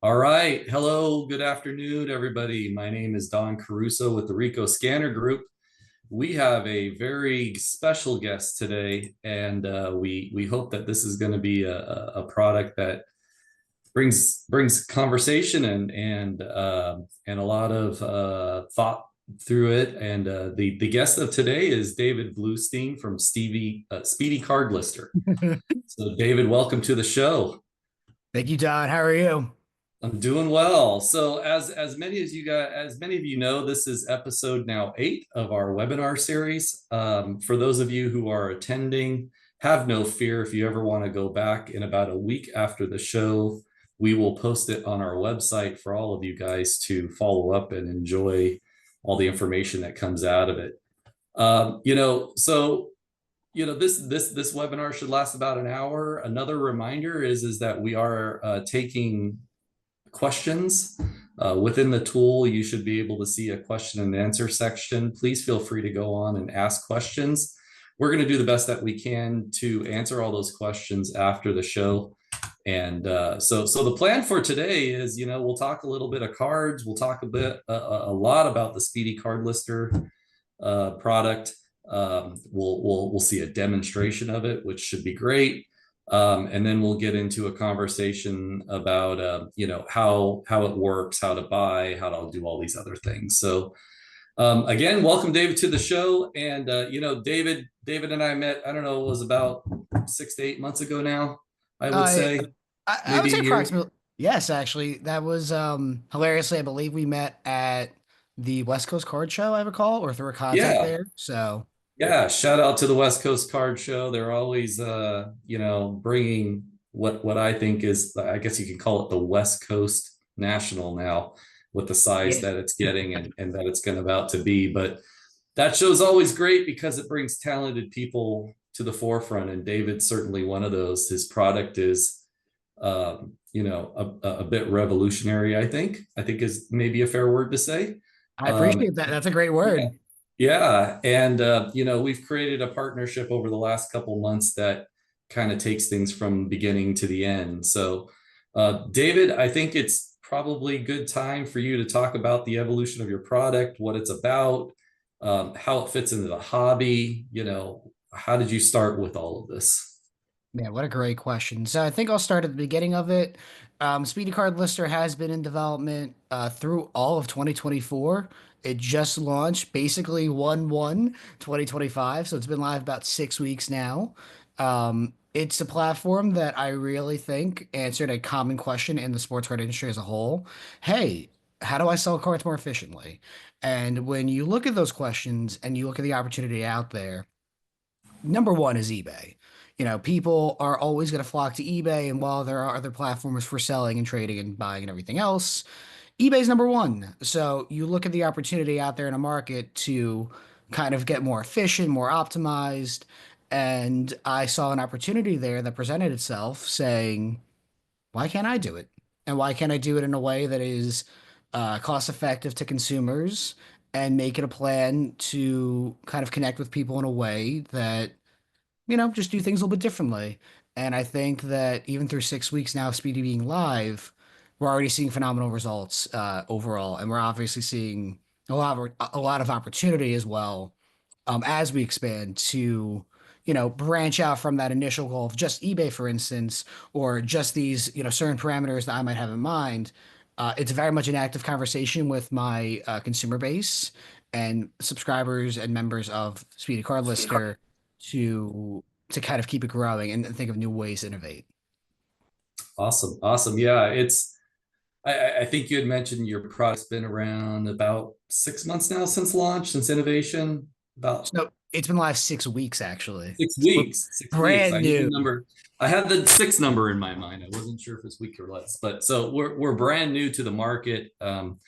All right. Hello. Good afternoon, everybody. My name is Don Caruso with the Ricoh Scanner Group. We have a very special guest today, and we hope that this is going to be a product that brings conversation and a lot of thought through it. And the guest of today is David Bluestein from Speedy Card Lister. So, David, welcome to the show. Thank you, Don. How are you? I'm doing well. So as many of you know, this is episode now 8 of our webinar series. For those of you who are attending, have no fear. If you ever want to go back in about a week after the show, we will post it on our website for all of you guys to follow up and enjoy all the information that comes out of it. This webinar should last about an hour. Another reminder is that we are taking questions. Within the tool, you should be able to see a question and answer section. Please feel free to go on and ask questions. We're going to do the best that we can to answer all those questions after the show. And so the plan for today is, we'll talk a little bit of cards. We'll talk a lot about the Speedy Card Lister product. We'll see a demonstration of it, which should be great. And then we'll get into a conversation about how it works, how to buy, how to do all these other things. So again, welcome David to the show. And David and I met, I don't know, it was about 6 to 8 months ago now, I would I, say, I would maybe a say year. approximately. Yes, actually, that was hilariously. I believe we met at the West Coast Card Show, I recall, or through a contact Yeah. there. So Yeah, shout out to the West Coast Card Show. They're always, bringing what I think is, I guess you could call it the West Coast National now, with the size yeah, that it's getting and that it's going about to be. But that show's always great because it brings talented people to the forefront, and David's certainly one of those. His product is, a bit revolutionary. I think is maybe a fair word to say. I Um, appreciate that. That's a great yeah, word. yeah, and we've created a partnership over the last couple months that kind of takes things from beginning to the end. So, David, I think it's probably a good time for you to talk about the evolution of your product, what it's about, how it fits into the hobby. How did you start with all of this? Yeah, what a great question. So I think I'll start at the beginning of it. Speedy Card Lister has been in development through all of 2024. It just launched basically 1/1 2025, so it's been live about 6 weeks now. It's a platform that I really think answered a common question in the sports card industry as a whole. Hey, how do I sell cards more efficiently? And when you look at those questions and you look at the opportunity out there, number one is eBay. People are always going to flock to eBay, and while there are other platforms for selling and trading and buying and everything else, eBay's number one. So you look at the opportunity out there in a market to kind of get more efficient, more optimized, and I saw an opportunity there that presented itself saying, why can't I do it? And why can't I do it in a way that is cost effective to consumers and make it a plan to kind of connect with people in a way that just do things a little bit differently. And I think that even through 6 weeks now of Speedy being live, we're already seeing phenomenal results overall, and we're obviously seeing a lot of opportunity as well as we expand to branch out from that initial goal of just eBay, for instance, or just these certain parameters that I might have in mind. It's very much an active conversation with my consumer base and subscribers and members of Speedy Card Lister to kind of keep it growing and think of new ways to innovate. Awesome, awesome. Yeah, I think you had mentioned your product's been around about 6 months now since launch, since innovation. About So it's been live 6 weeks actually. six So we're weeks. 6 weeks. I brand knew the new. number. I had the six number in my mind. I wasn't sure if it's week or less. But so we're brand new to the market. And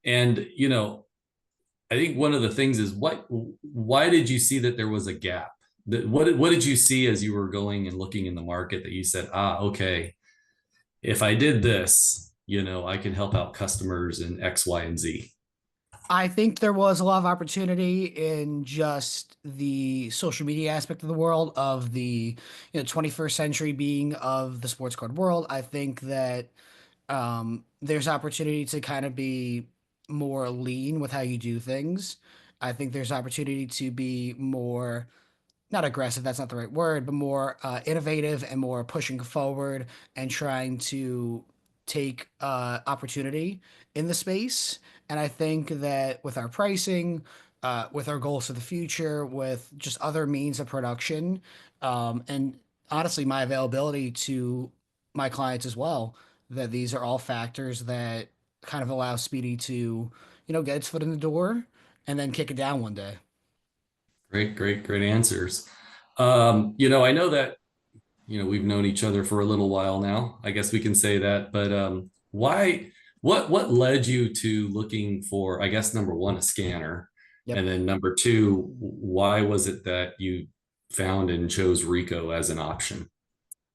I think one of the things is why did you see that there was a gap? What did you see as you were going and looking in the market that you said, okay, if I did this, I can help out customers in X, Y, and Z. I think there was a lot of opportunity in just the social media aspect of the world of the 21st century being of the sports card world. I think that There's opportunity to kind of be more lean with how you do things. I think there's opportunity to be more, not aggressive, that's not the right word, but more innovative and more pushing forward and trying to take opportunity in the space. And I think that with our pricing, with our goals for the future, with just other means of production, and honestly, my availability to my clients as well, that these are all factors that kind of allow Speedy to, get its foot in the door and then kick it down one day. Great answers. I know that we've known each other for a little while now. I guess we can say that. But why? What led you to looking for? I guess number one, a scanner, Yep. and then number two, why was it that you found and chose Ricoh as an option?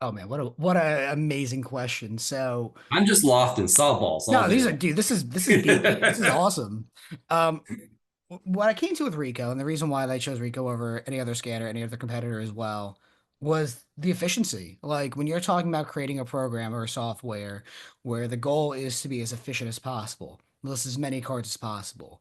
Oh man, what a amazing question. So I'm just loft and softballs all no, day these are long. dude, this is beefy. This is awesome. Um, what I came to with Rico, and the reason why I chose Rico over any other scanner, any other competitor as well, was the efficiency. Like when you're talking about creating a program or a software where the goal is to be as efficient as possible, list as many cards as possible,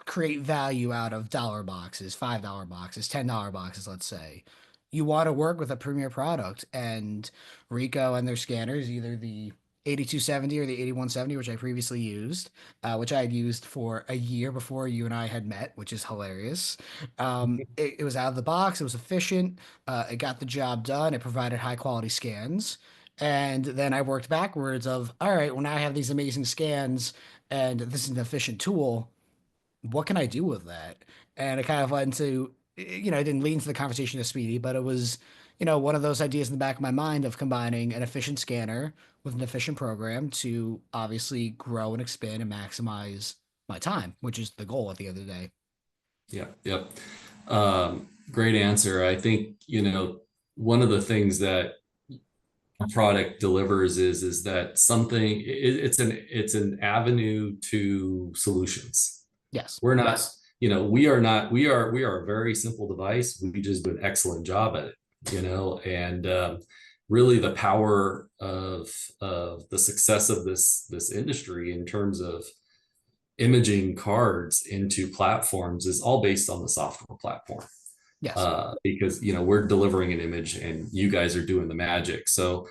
create value out of dollar boxes, $5 boxes, $10 boxes, let's say. You want to work with a premier product, and Rico and their scanners, either the 8270 or the 8170, which I previously used, which I had used for a year before you and I had met, which is hilarious. It was out of the box, it was efficient, it got the job done, it provided high quality scans. And then I worked backwards of, all right, well, now I have these amazing scans and this is an efficient tool. What can I do with that? And it kind of led into, it didn't lead into the conversation of Speedy, but it was, one of those ideas in the back of my mind of combining an efficient scanner with an efficient program to obviously grow and expand and maximize my time, which is the goal at the end of the day. Yep. Great answer. I think, one of the things that a product delivers is that something it's an avenue to solutions. Yes. We're not, yes, we are a very simple device. We just do an excellent job at it, and really the power of the success of this industry in terms of imaging cards into platforms is all based on the software platform. Yes. Because we're delivering an image and you guys are doing the magic. So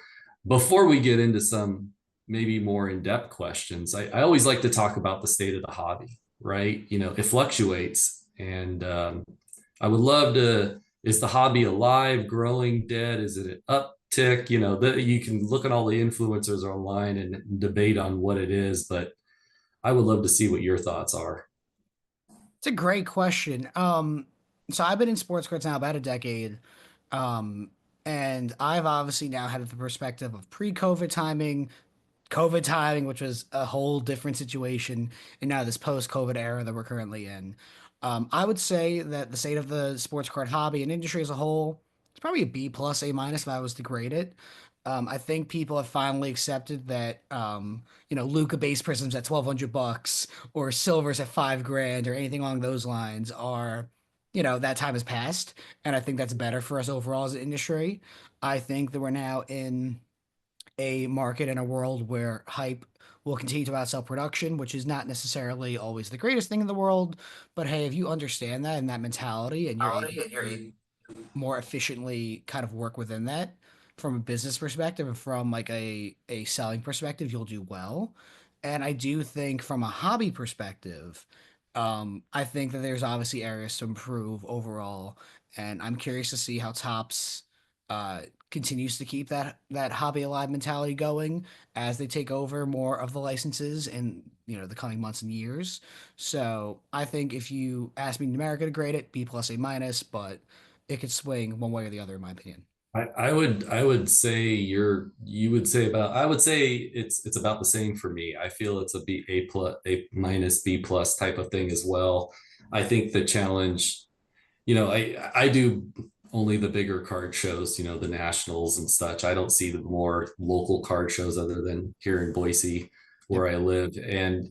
before we get into some maybe more in-depth questions, I always like to talk about the state of the hobby, right? It fluctuates, and I would love to. Is the hobby alive, growing, dead? Is it an uptick? You can look at all the influencers online and debate on what it is, but I would love to see what your thoughts are. It's a great question. So I've been in sports cards now about a decade. Um, and I've obviously now had the perspective of pre-COVID timing, COVID timing, which was a whole different situation, and now this post-COVID era that we're currently in. I would say that the state of the sports card hobby and industry as a whole, it's probably a B plus, A minus if I was to grade it. I think people have finally accepted that, Luca base prisms at 1,200 bucks or silvers at 5 grand or anything along those lines are, that time has passed, and I think that's better for us overall as an industry. I think that we're now in a market and a world where hype will continue to outsell production, which is not necessarily always the greatest thing in the world. But hey, if you understand that and that mentality and you're able to more efficiently kind of work within that from a business perspective and from like a selling perspective, you'll do well. And I do think from a hobby perspective, I think that there's obviously areas to improve overall, and I'm curious to see how Topps uh, continues to keep that hobby alive mentality going as they take over more of the licenses in the coming months and years. So I think if you ask me numerically to grade it, B plus, A minus, but it could swing one way or the other in my opinion. I would say you would say about I would say it's about the same for me. I feel it's a B A plus A minus B plus type of thing as well. I think the challenge, I do only the bigger card shows, the nationals and such. I don't see the more local card shows other than here in Boise Yep. where I live. And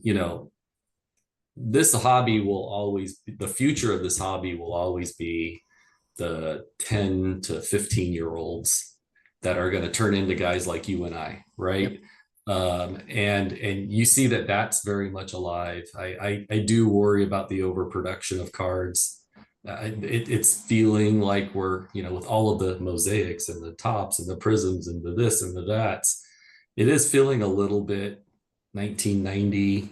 this hobby will always the future of this hobby will always be the 10 to 15-year-olds that are going to turn into guys like you and I, Yep. right? And you see that that's very much alive. I do worry about the overproduction of cards. It's feeling like we're, with all of the mosaics and the tops and the prisms and the this and the that's, it is feeling a little bit 1990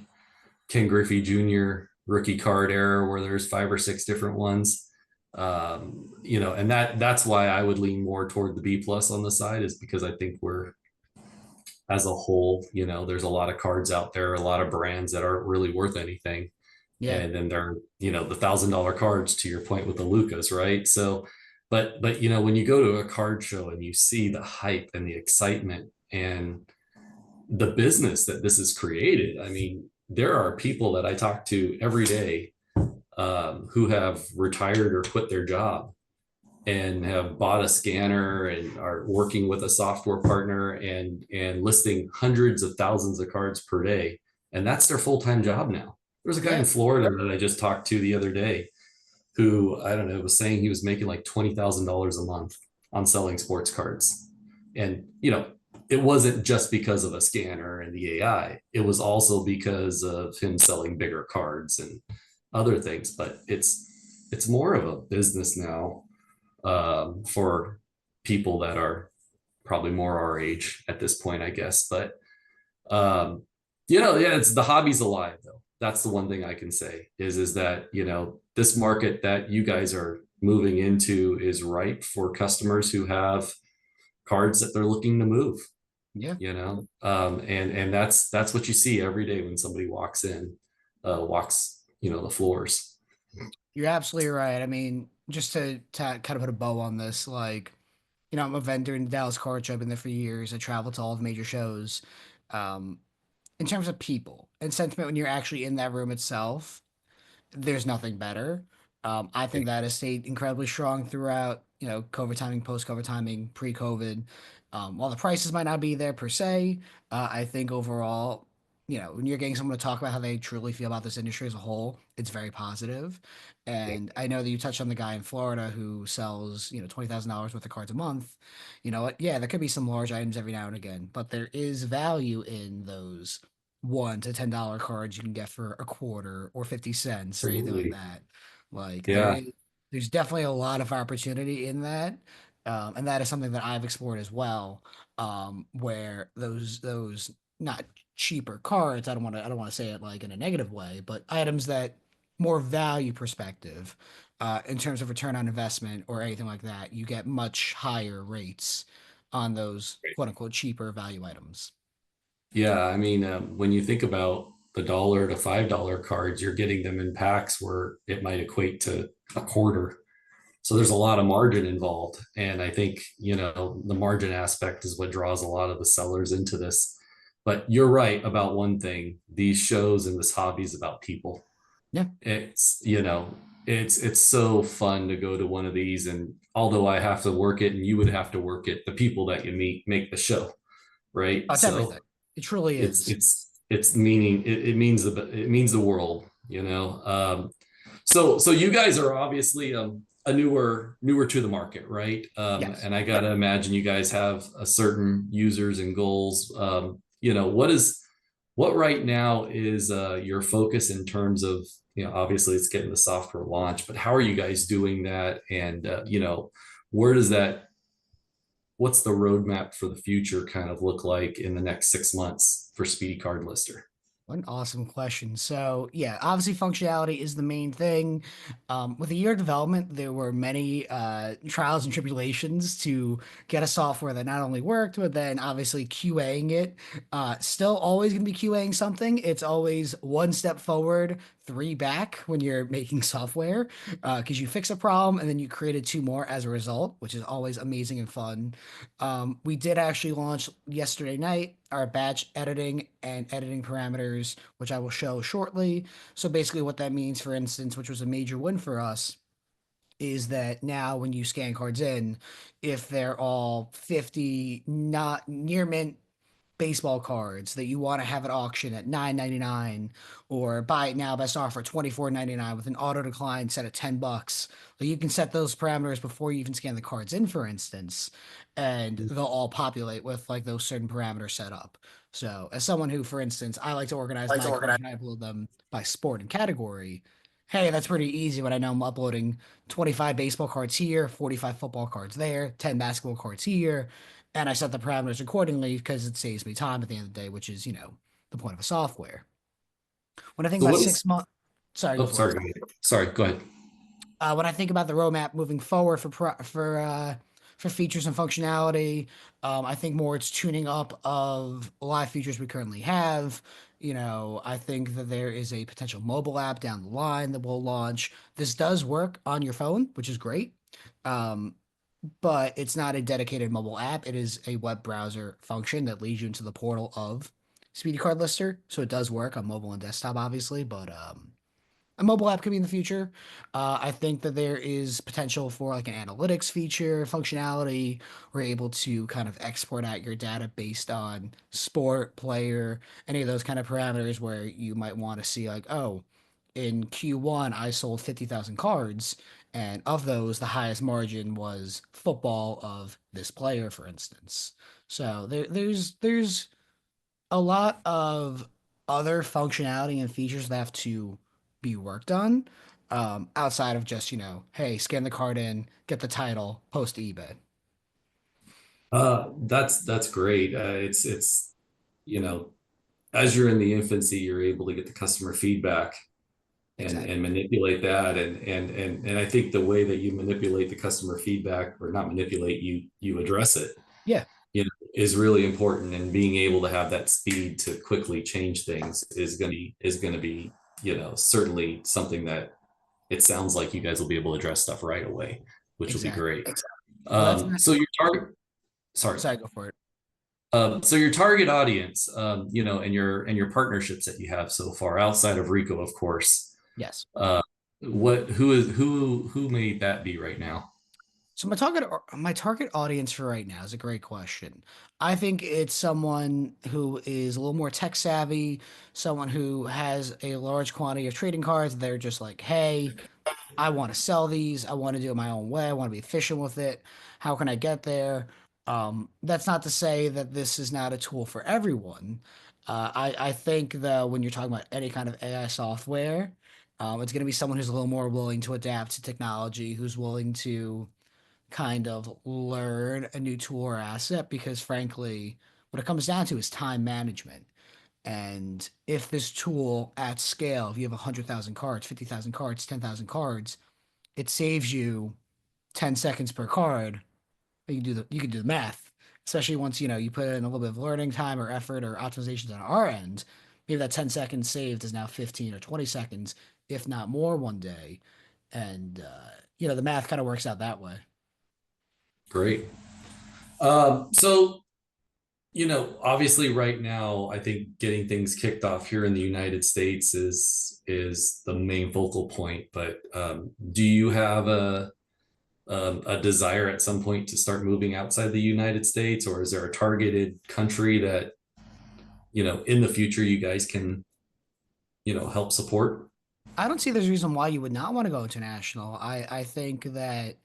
Ken Griffey Jr. rookie card era where there's five or six different ones. And that's why I would lean more toward the B plus on the side, is because I think we're, as a whole, there's a lot of cards out there, a lot of brands that aren't really worth anything. Yeah. And then they're, the $1,000 cards, to your point with the Lucas, right? So, but when you go to a card show and you see the hype and the excitement and the business that this has created, I mean, there are people that I talk to every day, who have retired or quit their job and have bought a scanner and are working with a software partner and listing hundreds of thousands of cards per day, and that's their full-time job now. There's a guy Yeah. in Florida that I just talked to the other day who, I don't know, was saying he was making like $20,000 a month on selling sports cards. And it wasn't just because of a scanner and the AI, it was also because of him selling bigger cards and other things. But it's more of a business now, for people that are probably more our age at this point, I guess. But yeah, it's the hobby's alive though. That's the one thing I can say is that this market that you guys are moving into is ripe for customers who have cards that they're looking to move. Yeah. And that's what you see every day when somebody walks in, walks the floors. You're absolutely right. I mean, just to kind of put a bow on this, like, I'm a vendor in the Dallas Card Show. I've been there for years. I travel to all the major shows. Um, in terms of people and sentiment, when you're actually in that room itself, there's nothing better. I think that has stayed incredibly strong throughout, COVID timing, post-COVID timing, pre-COVID. While the prices might not be there per se, I think overall, when you're getting someone to talk about how they truly feel about this industry as a whole, it's very positive. And I know that you touched on the guy in Florida who sells, $20,000 worth of cards a month. You know what? Yeah, there could be some large items every now and again, but there is value in those $1 to $10 cards you can get for a quarter or 50 cents or anything like Absolutely. that. Like Yeah. there's definitely a lot of opportunity in that. And that is something that I've explored as well. Where those not cheaper cards, I don't want to say it like in a negative way, but items that more value perspective, in terms of return on investment or anything like that, you get much higher rates on those quote unquote cheaper value items. Yeah, I mean, when you think about the dollar to $5 cards, you're getting them in packs where it might equate to a quarter. So there's a lot of margin involved. And I think, the margin aspect is what draws a lot of the sellers into this. But you're right about one thing. These shows and this hobby is about people. Yeah. It's so fun to go to one of these. And although I have to work it and you would have to work it, the people that you meet make the show, right? It's everything. So It truly it's is. it's it's meaning it means the world, so you guys are obviously, a newer to the market, right? Yes. And I gotta imagine you guys have a certain users and goals. What right now is, your focus in terms of, obviously it's getting the software launch, but how are you guys doing that? And where does that what's the roadmap for the future kind of look like in the next 6 months for Speedy Card Lister? What an awesome question. So, yeah, obviously functionality is the main thing. With a year of development, there were many trials and tribulations to get a software that not only worked, but then obviously QAing it. Still always going to be QAing something. It's always one step forward, three back when you're making software, because you fix a problem and then you created two more as a result, which is always amazing and fun. We did actually launch yesterday night our batch editing and editing parameters, which I will show shortly. So basically, what that means, for instance, which was a major win for us, is that now when you scan cards in, if they're all 50, not near mint, baseball cards that you want to have at auction at 9.99, or buy it now best offer 24.99 with an auto decline set at $10. Like you can set those parameters before you even scan the cards in, for instance, and they'll all populate with like those certain parameters set up. So as someone who, for instance, I like to organize Like my to cards organize. and I upload them by sport and category. Hey, that's pretty easy when I know I'm uploading 25 baseball cards here, 45 football cards there, 10 basketball cards here, and I set the parameters accordingly because it saves me time at the end of the day, which is, the point of a software. When I think So about what is, 6 months, sorry, go oh, for it. sorry, sorry, go ahead. When I think about the roadmap moving forward for features and functionality, I think more it's tuning up of live features we currently have. I think that there is a potential mobile app down the line that will launch. This does work on your phone, which is great. Um, but it's not a dedicated mobile app. It is a web browser function that leads you into the portal of Speedy Card Lister. So it does work on mobile and desktop, obviously, but a mobile app could be in the future. I think that there is potential for like an analytics feature functionality. We're able to kind of export out your data based on sport, player, any of those kind of parameters where you might want to see like, oh, in Q1 I sold 50,000 cards, and of those the highest margin was football of this player, for instance. So there's a lot of other functionality and features that have to be worked on, outside of just, hey, scan the card in, get the title, post to eBay. That's great. It's you know, as you're in the infancy, you're able to get the customer feedback and Exactly. manipulate that. And I think the way that you manipulate the customer feedback, or not manipulate, you address it, Yeah, is really important. And being able to have that speed to quickly change things is going to be, certainly something that it sounds like you guys will be able to address stuff right away, which will be exactly. great. Well, that's not, So your target, sorry. sorry, go for it. So your target audience, and your partnerships that you have so far outside of Ricoh, of course, Yes. uh, who may that be right now? So my target audience for right now is a great question. I think it's someone who is a little more tech savvy, someone who has a large quantity of trading cards. They're just like, hey, I want to sell these. I want to do it my own way. I want to be efficient with it. How can I get there? That's not to say that this is not a tool for everyone. I think that when you're talking about any kind of AI software, it's going to be someone who's a little more willing to adapt to technology, who's willing to kind of learn a new tool or asset, because frankly, what it comes down to is time management. And if this tool at scale, if you have 100,000 cards, 50,000 cards, 10,000 cards, it saves you 10 seconds per card. You can do the math, especially once you put in a little bit of learning time or effort or optimizations on our end. Maybe that 10 seconds saved is now 15 or 20 seconds, if not more, one day. And the math kind of works out that way. Great. So obviously right now, I think getting things kicked off here in the United States is the main focal point. But do you have a desire at some point to start moving outside the United States, or is there a targeted country that in the future you guys can help support? I don't see there's a reason why you would not want to go international. I think that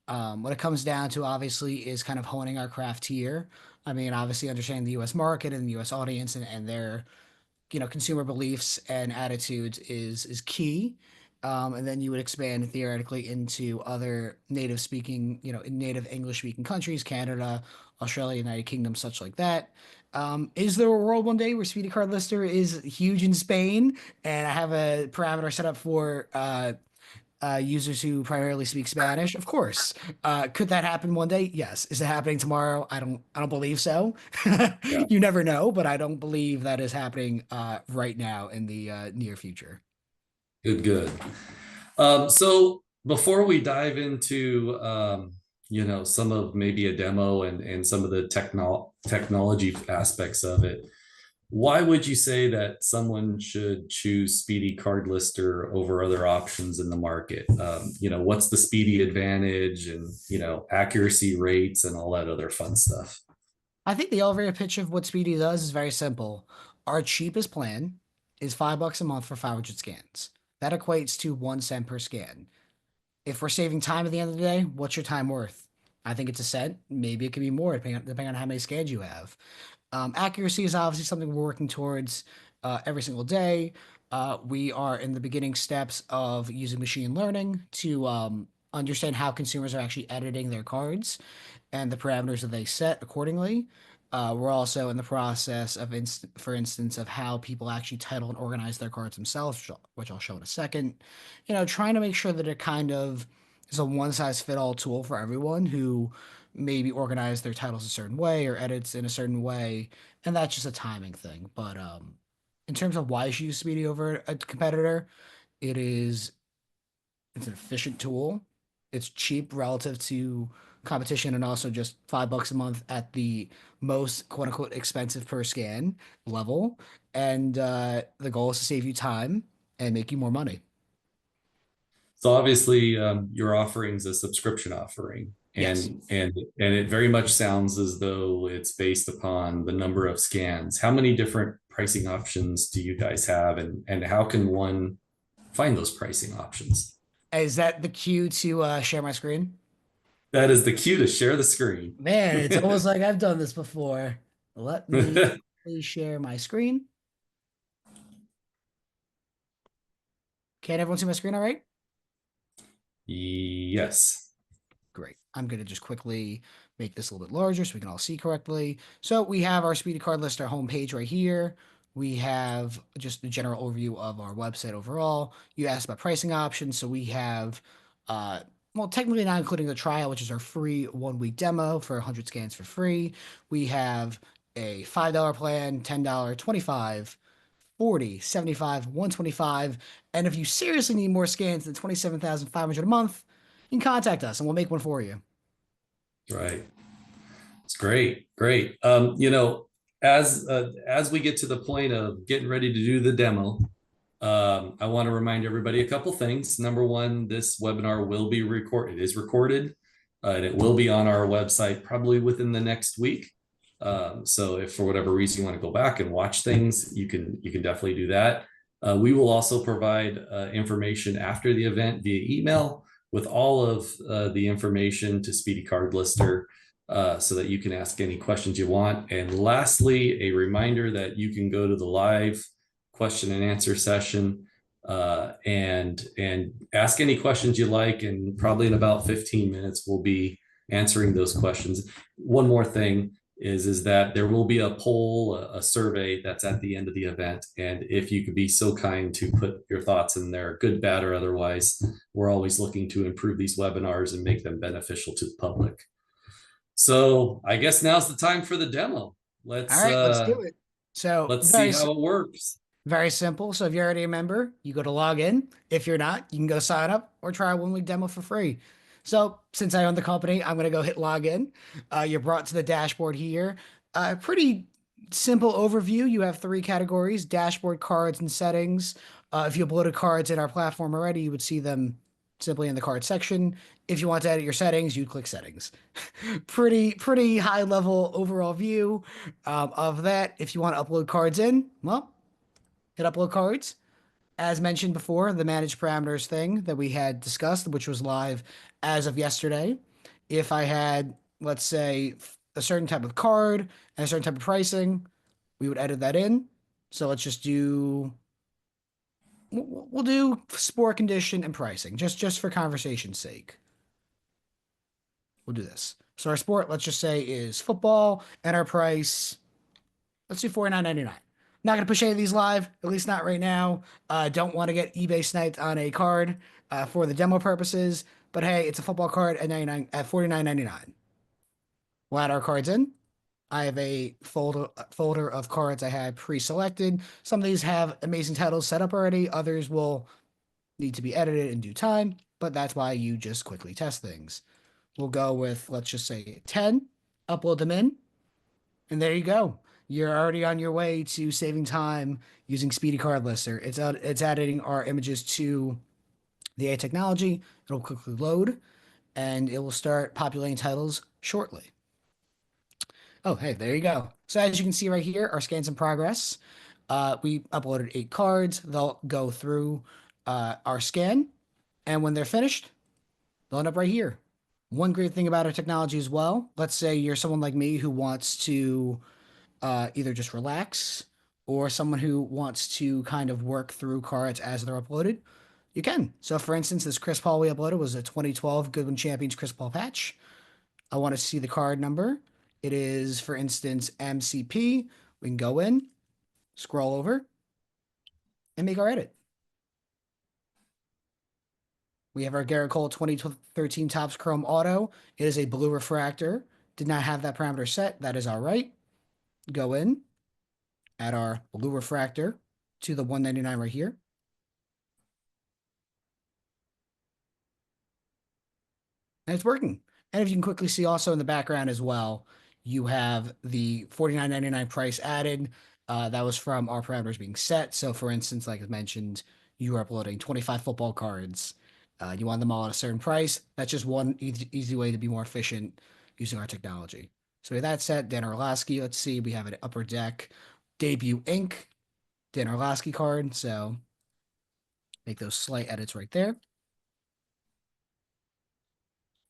what it comes down to, obviously, is kind of honing our craft here. I mean, obviously, understanding the U.S. market and the U.S. audience and their consumer beliefs and attitudes is key. And then you would expand theoretically into other native speaking, native English speaking countries, Canada, Australia, United Kingdom, such like that. Is there a world one day where Speedy Card Lister is huge in Spain and I have a parameter set up for users who primarily speak Spanish? Of course. Could that happen one day? Yes. Is it happening tomorrow? I don't believe so. Yeah, You never know, but I don't believe that is happening right now in the near future. good. So before we dive into some of maybe a demo and some of the technology aspects of it, why would you say that someone should choose Speedy Card Lister over other options in the market? What's the speedy advantage, and accuracy rates and all that other fun stuff? I think the elevator pitch of what Speedy does is very simple. Our cheapest plan is $5 a month for 500 scans. That equates to 1 cent per scan. If we're saving time at the end of the day, what's your time worth? I think it's a cent. Maybe it could be more depending on how many scans you have. Accuracy is obviously something we're working towards every single day. We are in the beginning steps of using machine learning to understand how consumers are actually editing their cards and the parameters that they set accordingly. We're also in the process of, for instance, of how people actually title and organize their cards themselves, which I'll show in a second. Trying to make sure that it kind of is a one size fit all tool for everyone who maybe organize their titles a certain way or edits in a certain way, and that's just a timing thing. But in terms of why you should use Speedy over a competitor, it is it's an efficient tool. It's cheap relative to competition and also just $5 a month at the most quote unquote expensive per scan level. And the goal is to save you time and make you more money. So obviously, your offering is a subscription offering, Yes. and it very much sounds as though it's based upon the number of scans. How many different pricing options do you guys have, and how can one find those pricing options? Is that the cue to share my screen? That is the cue to share the screen. Man, it's almost like I've done this before. Let me please share my screen. Can everyone see my screen all right? Yes. Great. I'm going to just quickly make this a little bit larger so we can all see correctly. So we have our Speedy Card Lister homepage right here. We have just a general overview of our website overall. You asked about pricing options. So we have, well, technically not including the trial, which is our free 1 week demo for 100 scans for free. We have a $5 plan, $10, 25, 40, 75, 125. And if you seriously need more scans than 27,500 a month, you can contact us and we'll make one for you. Right. It's great, great. As we get to the point of getting ready to do the demo, I want to remind everybody a couple things. Number one, this webinar will be recorded. It is recorded, and it will be on our website probably within the next week. So if for whatever reason you want to go back and watch things, you can definitely do that. We will also provide information after the event via email with all of the information to Speedy Card Lister so that you can ask any questions you want. And lastly, a reminder that you can go to the live question and answer session and ask any questions you like. And probably in about 15 minutes, we'll be answering those questions. One more thing is that there will be a poll, a survey that's at the end of the event. And if you could be so kind to put your thoughts in there, good, bad, or otherwise, we're always looking to improve these webinars and make them beneficial to the public. So I guess now's the time for the demo. All Let's right, let's uh do it. So let's see how it works. very simple. So if you're already a member, you go to log in. If you're not, you can go sign up or try a 1 week demo for free. So since I own the company, I'm going to go hit login. You're brought to the dashboard here. Pretty simple overview. You have three categories: dashboard, cards, and settings. If you uploaded cards in our platform already, you would see them simply in the card section. If you want to edit your settings, you'd click settings. Pretty high level overall view of that. If you want to upload cards in, well, hit upload cards. As mentioned before, the manage parameters thing that we had discussed, which was live as of yesterday. If I had, let's say, a certain type of card and a certain type of pricing, we would edit that in. So let's just do, we'll do sport condition and pricing, just for conversation's sake. We'll do this. So our sport, let's just say, is football, and our price, let's do $49.99. Not going to push any of these live, at least not right now. Don't want to get eBay sniped on a card for the demo purposes. But hey, it's a football card at 99 at $49.99. We'll add our cards in. I have a folder of cards I had pre-selected. Some of these have amazing titles set up already. Others will need to be edited in due time, but that's why you just quickly test things. We'll go with, let's just say 10, upload them in, and there you go. You're already on your way to saving time using Speedy Card Lister. It's adding our images to the AI technology. It'll quickly load, and it will start populating titles shortly. Oh, hey, there you go. So as you can see right here, our scan's in progress. We uploaded 8 cards. They'll go through our scan, and when they're finished, they'll end up right here. One great thing about our technology as well, let's say you're someone like me who wants to either just relax or someone who wants to kind of work through cards as they're uploaded, you can. So for instance, this Chris Paul we uploaded was a 2012 Goodwin Champions Chris Paul patch. I want to see the card number. It is, for instance, MCP. We can go in, scroll over, and make our edit. We have our Garrett Cole 2013 Topps Chrome Auto. It is a blue refractor. Did not have that parameter set. That is all right. Go in, add our blue refractor to the 199 right here. And it's working. And if you can quickly see also in the background as well, you have the $49.99 price added. That was from our parameters being set. So for instance, like I mentioned, you are uploading 25 football cards. You want them all at a certain price. That's just one easy way to be more efficient using our technology. So with that set, Dan Orlovsky, let's see, we have an upper deck debut ink, Dan Orlovsky card. So make those slight edits right there.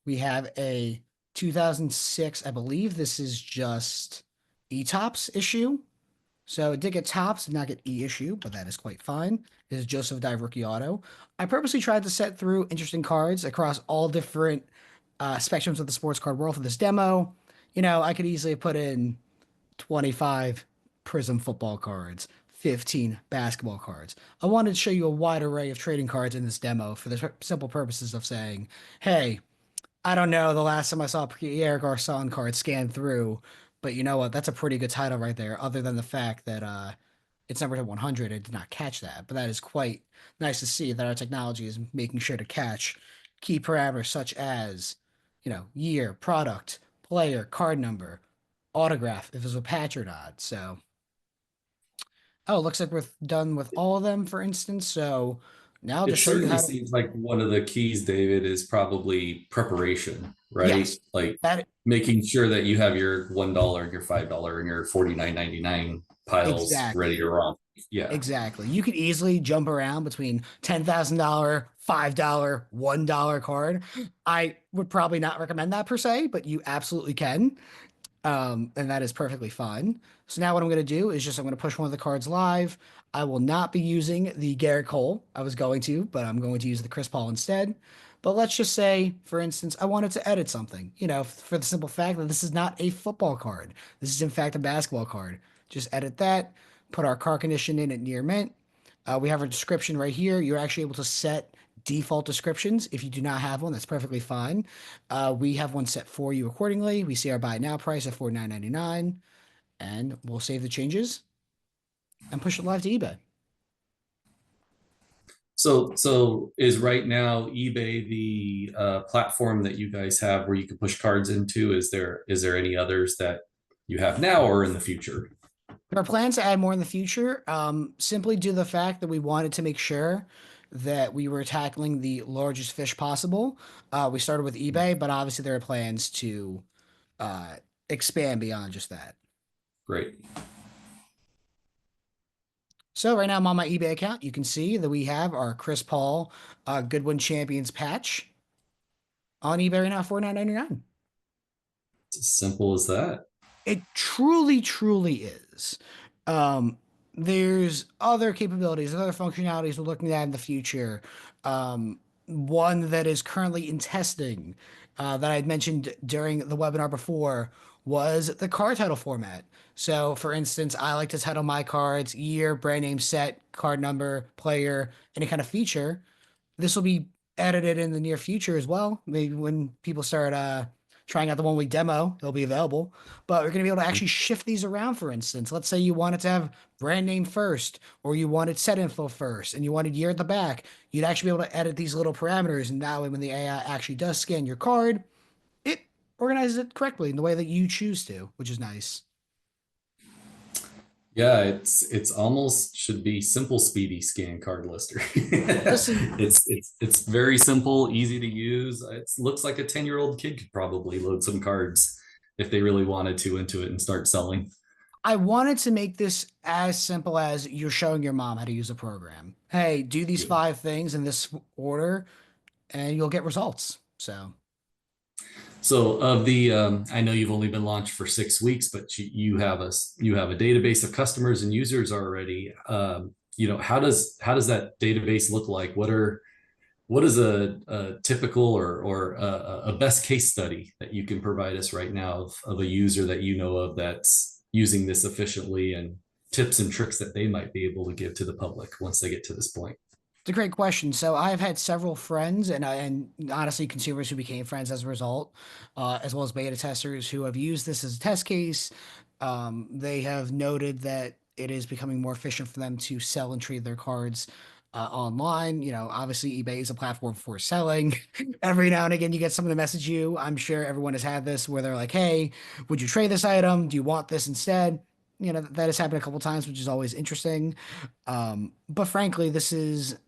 We have a 2006, I believe this is just E-Tops issue. So it did get Tops, did not get E issue, but that is quite fine. This is Joseph Dive Rookie Auto. I purposely tried to set through interesting cards across all different spectrums of the sports card world for this demo. You know, I could easily put in 25 Prism football cards, 15 basketball cards. I wanted to show you a wide array of trading cards in this demo for the simple purposes of saying, hey, I don't know the last time I saw a Pierre Garcon card scan through, but you know what? That's a pretty good title right there, other than the fact that it's numbered at 100. I did not catch that, but that is quite nice to see that our technology is making sure to catch key parameters such as, year, product, player, card number, autograph, if it's a patch or not. So, oh, it looks like we're done with all of them, for instance. So now I'll It just show you certainly how to. seems like one of the keys, David, is probably preparation, right? Yes, Like that making sure that you have your $1, your $5, and your 49.99 piles ready to exactly. rock. Yeah. Exactly. You could easily jump around between $10,000, $5, $1 card. I would probably not recommend that per se, but you absolutely can. And that is perfectly fine. So now what I'm going to do is just I'm going to push one of the cards live. I will not be using the Garrett Cole. I was going to, but I'm going to use the Chris Paul instead. But let's just say, for instance, I wanted to edit something, for the simple fact that this is not a football card. This is in fact a basketball card. Just edit that, put our car condition in at near mint. We have a description right here. You're actually able to set default descriptions. If you do not have one, that's perfectly fine. We have one set for you accordingly. We see our buy now price at $49.99, and we'll save the changes and push it live to eBay. So is right now eBay the platform that you guys have where you can push cards into? Is there any others that you have now or in the future? There are plans to add more in the future, simply due to the fact that we wanted to make sure that we were tackling the largest fish possible. We started with eBay, but obviously there are plans to uh, expand beyond just that. Great. So right now I'm on my eBay account. You can see that we have our Chris Paul Goodwin Champions patch on eBay right now, $49.99. It's as simple as that. It truly, truly is. Um, there's other capabilities, other functionalities we're looking at in the future. One that is currently in testing that I had mentioned during the webinar before was the card title format. So, for instance, I like to title my cards year, brand name, set, card number, player, any kind of feature. This will be edited in the near future as well. Maybe when people start trying out the 1 week demo, it'll be available. But we're going to be able to actually shift these around. For instance, let's say you wanted to have brand name first, or you wanted set info first, and you wanted year at the back. You'd actually be able to edit these little parameters, and that way, when the AI actually does scan your card, it organizes it correctly in the way that you choose to, which is nice. Yeah, it's almost should be simple speedy scan card lister. Listen, It's very simple, easy to use. It looks like a 10-year-old kid could probably load some cards if they really wanted to into it and start selling. I wanted to make this as simple as you're showing your mom how to use a program. Hey, do these Good. 5 things in this order, and you'll get results. So So of the, I know you've only been launched for 6 weeks, but you have a database of customers and users already. How does that database look like? What is a typical or a best case study that you can provide us right now of a user that you know of that's using this efficiently, and tips and tricks that they might be able to give to the public once they get to this point? it's a great question. So I've had several friends and honestly consumers who became friends as a result, as well as beta testers who have used this as a test case. They have noted that it is becoming more efficient for them to sell and trade their cards online. Obviously eBay is a platform for selling. Every now and again, you get someone to message you. I'm sure everyone has had this where they're like, "Hey, would you trade this item? Do you want this instead?" That has happened a couple times, which is always interesting. But frankly, this is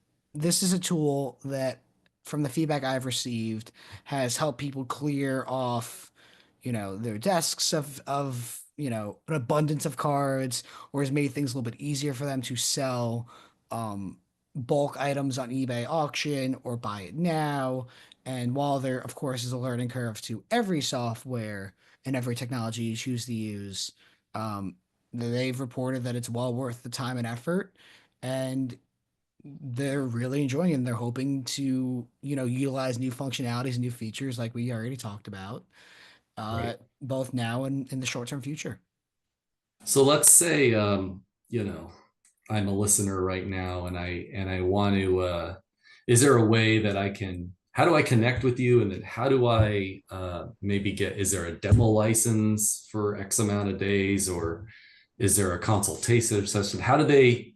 a tool that, from the feedback I've received, has helped people clear off, their desks of an abundance of cards, or has made things a little bit easier for them to sell um, bulk items on eBay auction or buy it now. And while there, of course, is a learning curve to every software and every technology you choose to use, um, they've reported that it's well worth the time and effort. And they're really enjoying it, and they're hoping to, utilize new functionalities and new features like we already talked about, Right. both now and in the short-term future. So let's say, you know, I'm a listener right now, and I want to. Is there a way that I can? How do I connect with you? And then how do I maybe get? Is there a demo license for X amount of days, or is there a consultative session? How do they?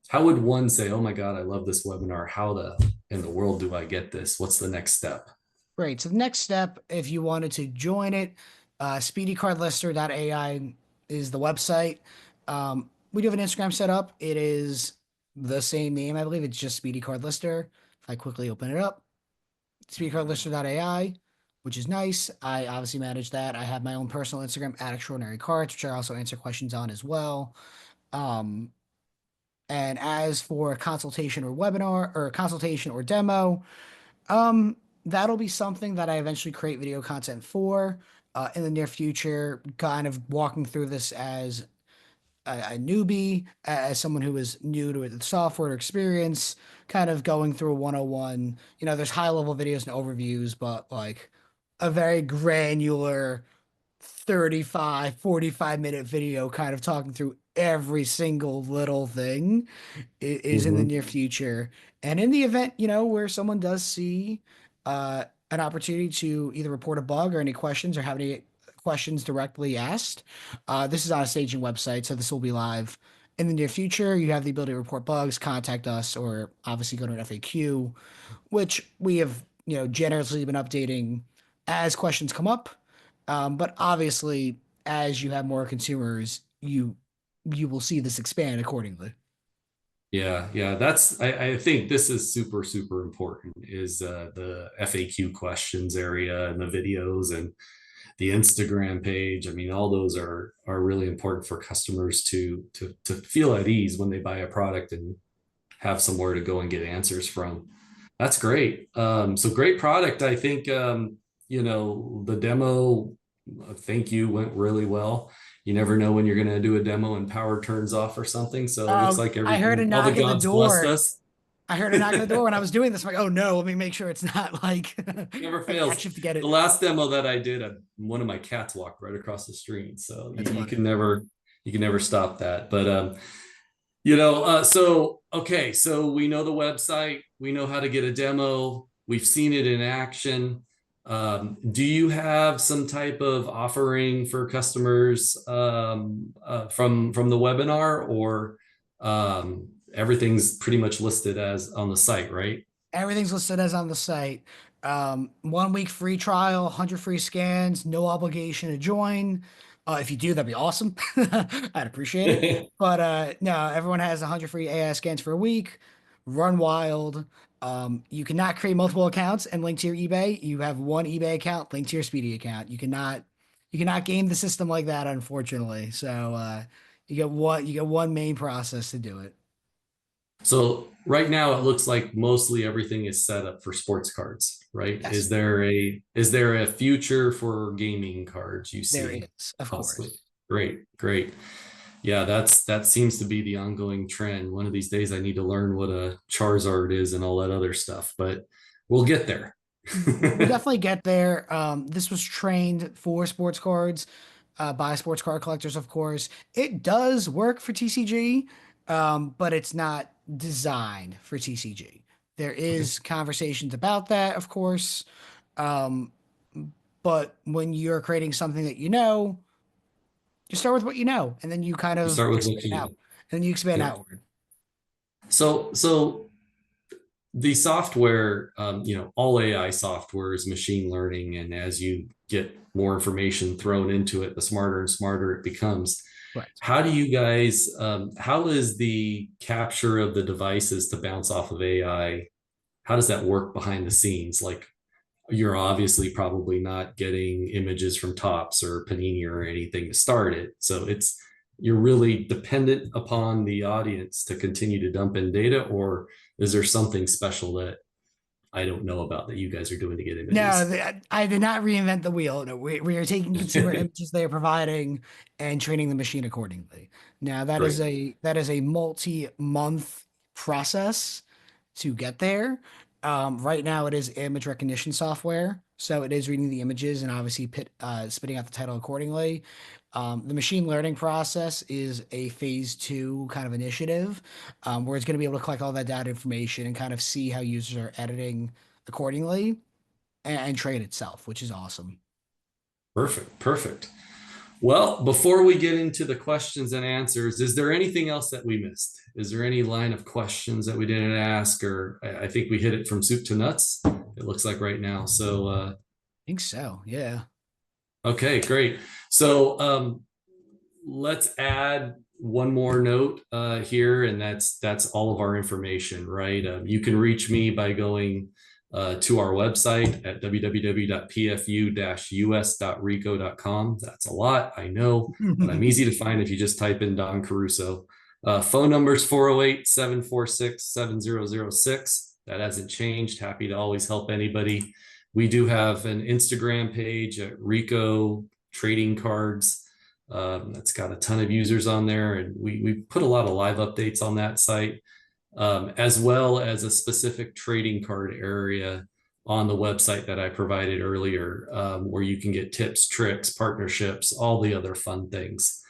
How would one say, "Oh my God, I love this webinar. How in the world do I get this? What's the next step?" Great. So the next step, if you wanted to join it, SpeedyCardLister.AI is the website. We do have an Instagram set up. It is the same name, I believe. It's just Speedy Card Lister. If I quickly open it up, SpeedyCardLister.ai, which is nice. I obviously manage that. I have my own personal Instagram at Extraordinary Cards, which I also answer questions on as well. Um, and as for consultation or webinar or consultation or demo, um, that'll be something that I eventually create video content for in the near future, kind of walking through this as a newbie, as someone who is new to the software experience, kind of going through a 101. There's high level videos and overviews, but like a very granular 35-45 minute video kind of talking through every single little thing is in the Mhm. near future. And in the event, where someone does see an opportunity to either report a bug or any questions or have any questions directly asked, this is on a staging website, so this will be live in the near future. You have the ability to report bugs, contact us, or obviously go to an FAQ, which we have, generously been updating as questions come up. But obviously, as you have more consumers, you will see this expand accordingly. Yeah, yeah, I think this is super, super important is the FAQ questions area and the videos and the Instagram page. I mean, all those are really important for customers to feel at ease when they buy a product and have somewhere to go and get answers from. That's great. So great product. I think the demo, thank you, went really well. You never know when you're going to do a demo and power turns off or something. So it looks like I heard a everything, all the knock at the gods blessed door. us. I heard a knock at the door when I was doing this. I'm like, oh no, let me make sure it's not like Never like I fails. actually have to get The it. last demo that I did, one of my cats walked right across the street. So That's you funny. can never stop that. But so okay, so we know the website, we know how to get a demo, we've seen it in action. Do you have some type of offering for customers from the webinar, or everything's pretty much listed as on the site, right? Everything's listed as on the site. 1 week free trial, 100 free scans, no obligation to join. If you do, that'd be awesome. I'd appreciate it. But no, everyone has 100 free AI scans for a week. Run wild. You cannot create multiple accounts and link to your eBay. You have one eBay account linked to your Speedy account. You cannot you cannot game the system like that, unfortunately. So you get one main process to do it. So right now it looks like mostly everything is set up for sports cards, right? Yes, Is there a future for gaming cards you there see is, of possibly? course. Great, great. Yeah, that seems to be the ongoing trend. One of these days I need to learn what a Charizard is and all that other stuff, but we'll get there. We'll definitely get there. This was trained for sports cards, by sports card collectors, of course. It does work for TCG, but it's not designed for TCG. There Okay. is conversations about that, of course. Um, but when you're creating something that you know, you start with what you know, and then you kind You of start with what expand you out, know. and then you expand Yep. outward. So the software, all AI software is machine learning, and as you get more information thrown into it, the smarter and smarter it becomes. Correct. How do you guys? How is the capture of the devices to bounce off of AI? How does that work behind the scenes? Like you're obviously probably not getting images from Tops or Panini or anything to start it, so you're really dependent upon the audience to continue to dump in data, or is there something special that I don't know about that you guys are doing to get No, images? I did not reinvent the wheel. No, we are taking consumer images they are providing and training the machine accordingly. Now Great. that is a multi-month process to get there. Right now, it is image recognition software, so it is reading the images and obviously spitting out the title accordingly. The machine learning process is a phase two kind of initiative, where it's going to be able to collect all that data information and kind of see how users are editing accordingly and trade itself, which is awesome. Perfect. Perfect. Well, before we get into the questions and answers, is there anything else that we missed? Is there any line of questions that we didn't ask? Or I think we hit it from soup to nuts, it looks like right now. So, I think so. Yeah. okay, great. So, let's add one more note here, and that's all of our information, right? You can reach me by going to our website at www.pfu-us.ricoh.com. That's a lot, I know, but I'm easy to find if you just type in Don Caruso. Phone number is 408-746-7006. That hasn't changed. Happy to always help anybody. We do have an Instagram page at Ricoh Trading Cards. That's got a ton of users on there, and we put a lot of live updates on that site, as well as a specific trading card area on the website that I provided earlier, where you can get tips, tricks, partnerships, all the other fun things.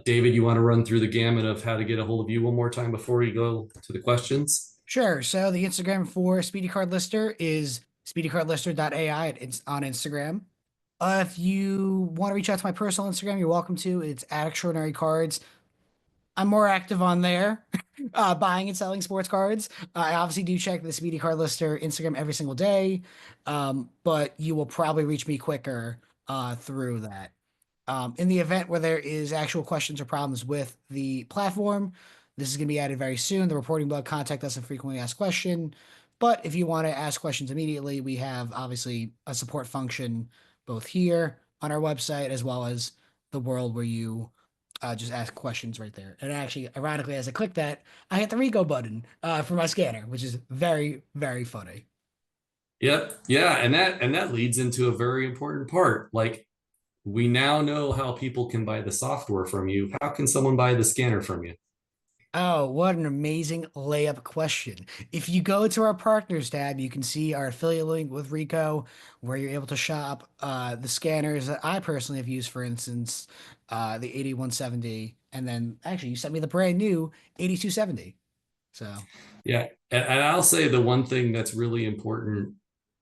David, you want to run through the gamut of how to get a hold of you one more time before we go to the questions? Sure. So the Instagram for Speedy Card Lister is SpeedyCardLister.AI on Instagram. If you want to reach out to my personal Instagram, you're welcome to. It's at Extraordinary Cards. I'm more active on there, buying and selling sports cards. I obviously do check the Speedy Card Lister Instagram every single day, but you will probably reach me quicker through that. In the event where there is actual questions or problems with the platform, this is going to be added very soon. The reporting bug, contact us and frequently asked question. But if you want to ask questions immediately, we have obviously a support function both here on our website as well as the world where you just ask questions right there. And actually, ironically, as I click that, I hit the Ricoh button for my scanner, which is very, very funny. Yep. Yeah, and that leads into a very important part. Like we now know how people can buy the software from you. How can someone buy the scanner from you? Oh, what an amazing layup question. If you go to our partners tab, you can see our affiliate link with Ricoh, where you're able to shop the scanners that I personally have used, for instance, the 8170. And then actually, you sent me the brand new 8270. So, Yeah, and I'll say the one thing that's really important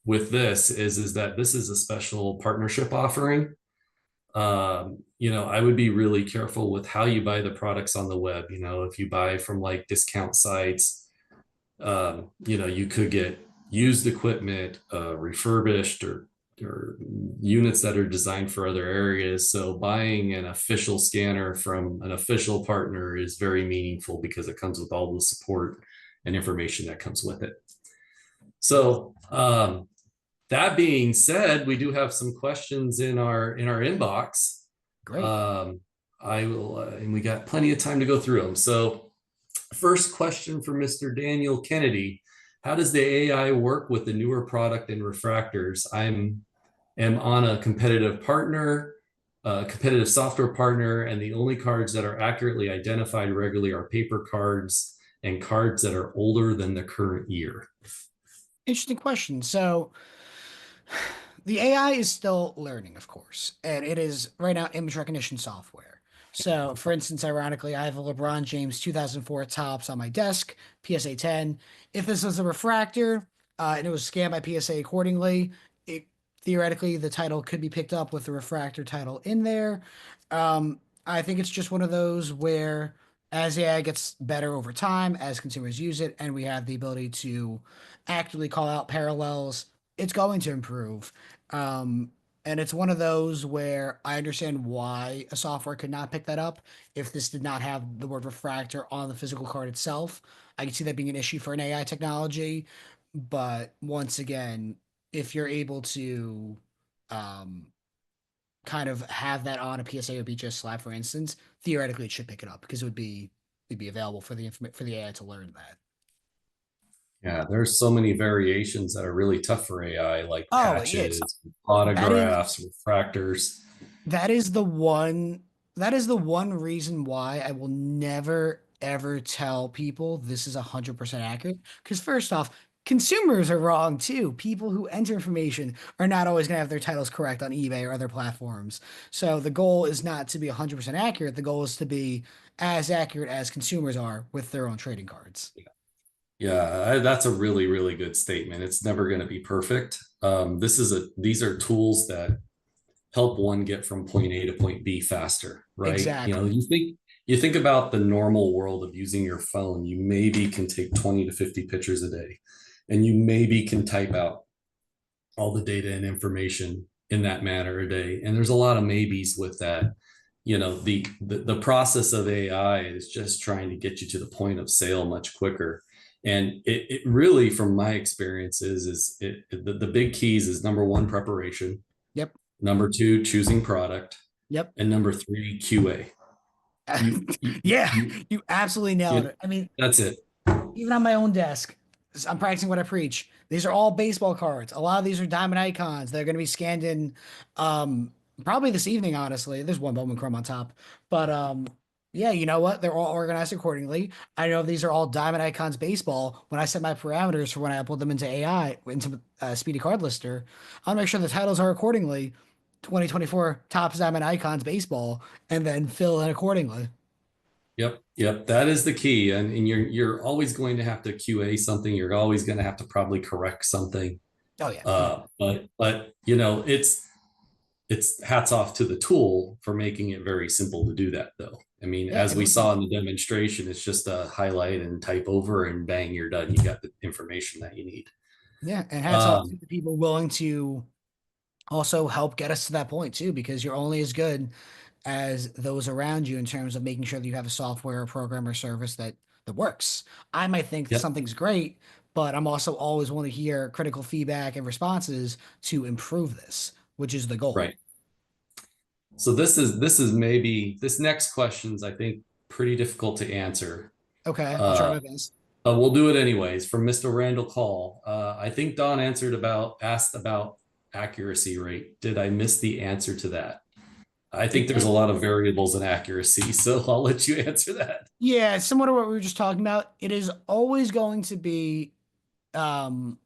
with this is that this is a special partnership offering. I would be really careful with how you buy the products on the web. If you buy from like discount sites, you could get used equipment, refurbished or units that are designed for other areas. So buying an official scanner from an official partner is very meaningful because it comes with all the support and information that comes with it. So That being said, we do have some questions in our inbox. Great. Um, I will, and we got plenty of time to go through them. So, first question for Mr. Daniel Kennedy: how does the AI work with the newer product and refractors? Am on a competitive software partner, and the only cards that are accurately identified regularly are paper cards and cards that are older than the current year. Interesting question. So the AI is still learning, of course, and it is right now image recognition software. So, for instance, ironically, I have a LeBron James 2004 tops on my desk, PSA 10. If this was a refractor and it was scanned by PSA accordingly, it theoretically the title could be picked up with the refractor title in there. I think it's just one of those where as AI gets better over time, as consumers use it, and we have the ability to actively call out parallels, it's going to improve. Um, and it's one of those where I understand why a software could not pick that up if this did not have the word refractor on the physical card itself. I can see that being an issue for an AI technology. But once again, if you're able to um, kind of have that on a PSA or BGS slab, for instance, theoretically it should pick it up because it'd be available for for the AI to learn that. Yeah, there's so many variations that are really tough for AI, like Oh, yeah, it's patches, that is autographs, refractors. that is the one that is the one reason why I will never ever tell people this is 100% accurate. Because first off, consumers are wrong too. People who enter information are not always going to have their titles correct on eBay or other platforms. So the goal is not to be 100% accurate. The goal is to be as accurate as consumers are with their own trading cards. Yeah, that's a really, really good statement. It's never going to be perfect. These are tools that help one get from point A to point B faster, right? Exactly. You think about the normal world of using your phone, you maybe can take 20 to 50 pictures a day, and you maybe can type out all the data and information in that manner a day. And there's a lot of maybes with that. The process of AI is just trying to get you to the point of sale much quicker. And it really, from my experiences, the big keys is number one, preparation, Yep. number two, choosing product, Yep. and number three, QA. You, you, Yeah, you, you absolutely nailed you it. I mean, that's it. even on my own desk, I'm practicing what I preach. These are all baseball cards. A lot of these are diamond icons. They're going to be scanned in um, probably this evening, honestly. There's one Bowman Chrome on top. But yeah, you know what? They're all organized accordingly. I know these are all diamond icons baseball. When I set my parameters for when I upload them into AI, into Speedy Card Lister, I'll make sure the titles are accordingly. 2024 Topps Diamond Icons baseball, and then fill in accordingly. Yep. That is the key. And you're always going to have to QA something. You're always going to have to probably correct something. Oh, yeah. But it's hats off to the tool for making it very simple to do that, though. I mean, Yeah. as And we listen, saw in the demonstration, it's just a highlight and type over, and bang, you're done. You got the information that you need. yeah. And hats off to Um, the people willing to also help get us to that point too, because you're only as good as those around you in terms of making sure that you have a software, program, or service that works. I might think yep, something's great, but I'm also always want to hear critical feedback and responses to improve this, which is the goal. right. So this is maybe this next question's, I think, pretty difficult to answer. Okay, I'll try Uh, my best. we'll do it anyways. From Mr. Randall Call, I think Don asked about accuracy rate. Did I miss the answer to that? I think there's a lot of variables in accuracy, so I'll let you answer that. Yeah, similar to what we were just talking about. It is always going to be um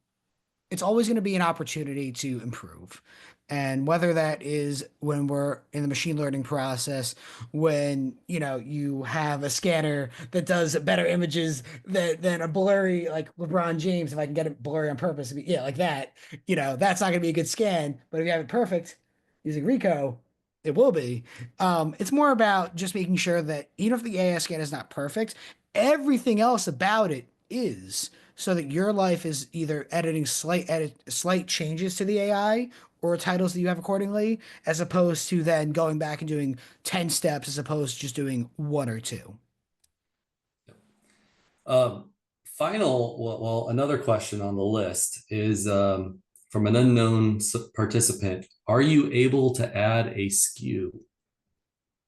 it's always going to be an opportunity to improve. And whether that is when we're in the machine learning process, when you have a scanner that does better images than a blurry like LeBron James, if I can get it blurry on purpose, yeah, like that, that's not going to be a good scan. But if you have it perfect using Ricoh, it will be. It's more about just making sure that even if the AI scan is not perfect, everything else about it is, so that your life is either editing slight changes to the AI or titles that you have accordingly, as opposed to then going back and doing 10 steps as opposed to just doing one or two. Final, well, another question on the list is from an unknown participant, are you able to add a SKU?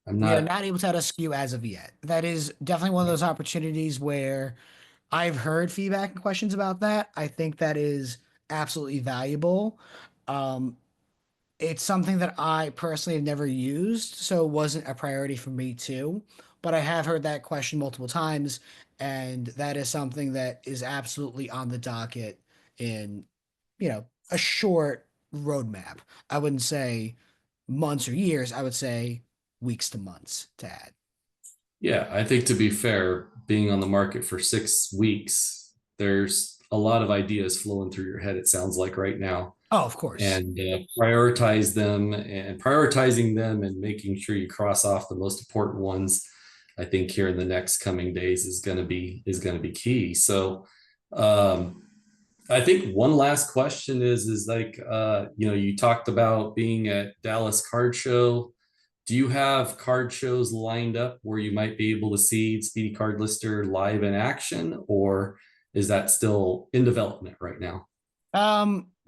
I'm We are not. not able to add a SKU as of yet. That is definitely one of those opportunities where I've heard feedback and questions about that. I think that is absolutely valuable. Um, it's something that I personally have never used, so it wasn't a priority for me too. But I have heard that question multiple times, and that is something that is absolutely on the docket in, a short roadmap. I wouldn't say months or years, I would say weeks to months to add. Yeah, I think to be fair, being on the market for 6 weeks, there's a lot of ideas flowing through your head, it sounds like right now. Oh, of course. And prioritizing them and making sure you cross off the most important ones, I think here in the next coming days is going to be key. So I think one last question is like you talked about being at Dallas Card Show. Do you have card shows lined up where you might be able to see Speedy Card Lister live in action, or is that still in development right now?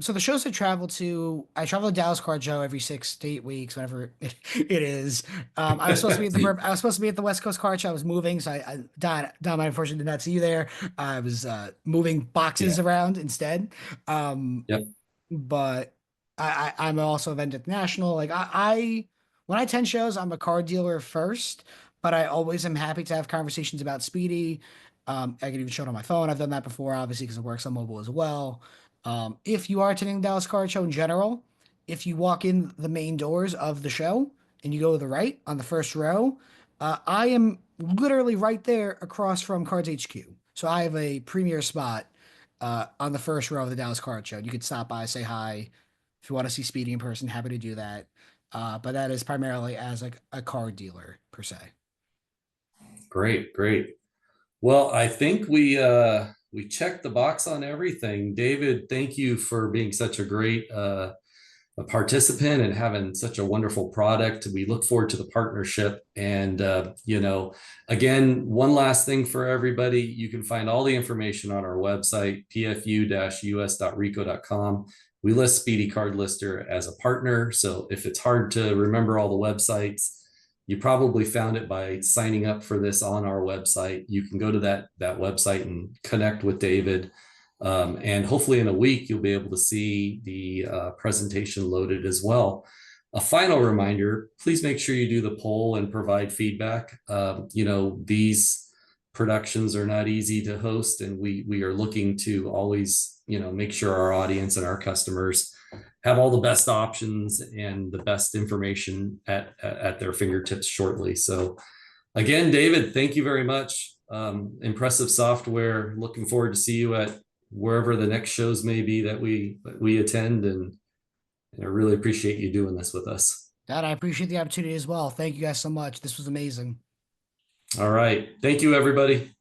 So the shows I travel to Dallas Card Show every 6 to 8 weeks, whenever it is. I was supposed to be at the West Coast Card Show. I was moving, so Dom, I unfortunately did not see you there. I was moving Yeah. boxes around instead. Um, Yep. but I'm also event international. When I attend shows, I'm a car dealer first, but I always am happy to have conversations about Speedy. I can even show it on my phone. I've done that before, obviously, because it works on mobile as well. If you are attending the Dallas Card Show in general, if you walk in the main doors of the show and you go to the right on the first row, I am literally right there across from Cards HQ. So I have a premier spot on the first row of the Dallas Card Show. You could stop by, say hi. If you want to see Speedy in person, happy to do that. But that is primarily as like a car dealer per se. Great, great. Well, I think we checked the box on everything. David, thank you for being such a great a participant and having such a wonderful product. We look forward to the partnership. And, again, one last thing for everybody, you can find all the information on our website, pfu-us.ricoh.com. We list Speedy Card Lister as a partner. So if it's hard to remember all the websites, you probably found it by signing up for this on our website. You can go to that website and connect with David. And hopefully in a week, you'll be able to see the presentation loaded as well. A final reminder, please make sure you do the poll and provide feedback. These productions are not easy to host, and we are looking to always, make sure our audience and our customers have all the best options and the best information at their fingertips shortly. So again, David, thank you very much. Impressive software. Looking forward to see you at wherever the next shows may be that we attend, and I really appreciate you doing this with us. Dad, I appreciate the opportunity as well. Thank you guys so much. This was amazing. All right. Thank you, everybody.